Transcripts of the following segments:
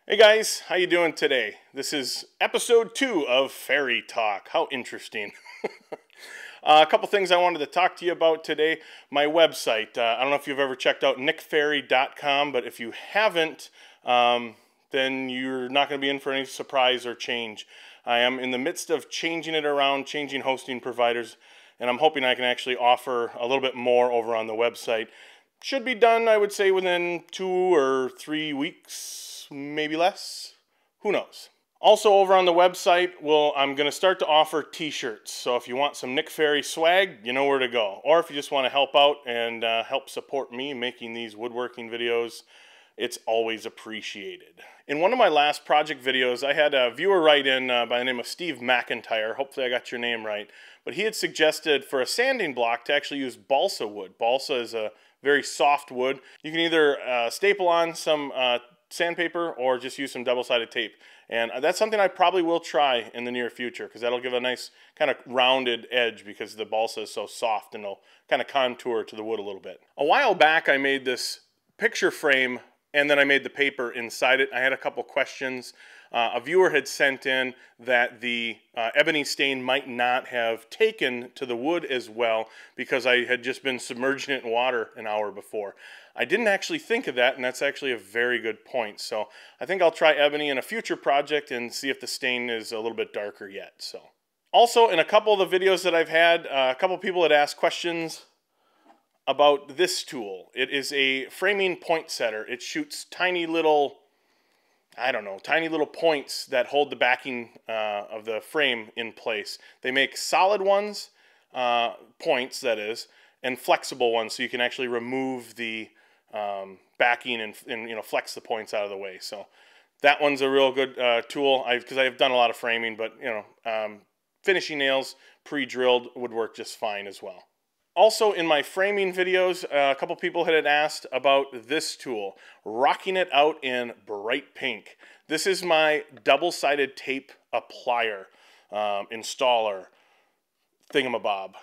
Hey guys, how you doing today? This is episode 2 of FerryTalk. How interesting. A couple things I wanted to talk to you about today. My website, I don't know if you've ever checked out nickferry.com, but if you haven't, then you're not going to be in for any surprise or change. I am in the midst of changing it around, changing hosting providers, and I'm hoping I can actually offer a little bit more over on the website. Should be done, I would say, within 2 or 3 weeks, maybe less. Who knows? Also over on the website, I'm going to start to offer t-shirts. So if you want some Nick Ferry swag, you know where to go. Or if you just want to help out and help support me making these woodworking videos, it's always appreciated. In one of my last project videos, I had a viewer write in by the name of Steve McIntyre. Hopefully I got your name right. But he had suggested for a sanding block to actually use balsa wood. Balsa is a very soft wood. You can either staple on some sandpaper or just use some double-sided tape. And that's something I probably will try in the near future because that'll give a nice kind of rounded edge because the balsa is so soft and it'll kind of contour to the wood a little bit. A while back I made this picture frame and then I made the paper inside it. I had a couple questions. A viewer had sent in that the ebony stain might not have taken to the wood as well because I had just been submerging it in water an hour before. I didn't actually think of that, and that's actually a very good point. So I think I'll try ebony in a future project and see if the stain is a little bit darker yet. So, also, in a couple of the videos that I've had, a couple people had asked questions about this tool. It is a framing point setter. It shoots tiny little, tiny little points that hold the backing of the frame in place. They make solid ones, points that is, and flexible ones so you can actually remove the backing and flex the points out of the way. So that one's a real good tool because I've done a lot of framing, but finishing nails pre-drilled would work just fine as well. Also, in my framing videos, a couple people had asked about this tool, rocking it out in bright pink. This is my double-sided tape applier installer thingamabob.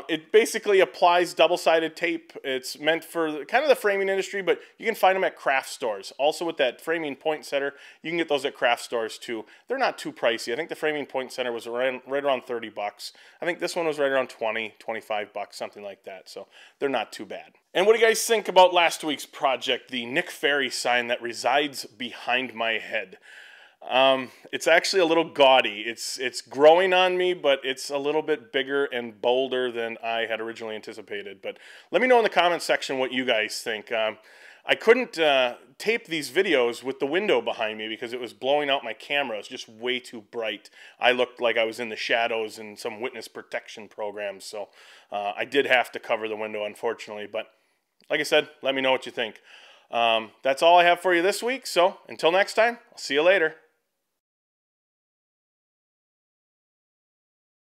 It basically applies double-sided tape. It's meant for kind of the framing industry, but you can find them at craft stores. Also with that framing point setter, you can get those at craft stores too. They're not too pricey. I think the framing point setter was right around 30 bucks. I think this one was right around 20, 25 bucks, something like that. So they're not too bad. And what do you guys think about last week's project, the Nick Ferry sign that resides behind my head? It's actually a little gaudy. It's growing on me, but it's a little bit bigger and bolder than I had originally anticipated. But let me know in the comments section what you guys think. I couldn't tape these videos with the window behind me because it was blowing out my camera. It was just way too bright. I looked like I was in the shadows in some witness protection programs, so I did have to cover the window, unfortunately. But like I said, let me know what you think. That's all I have for you this week, so until next time, I'll see you later.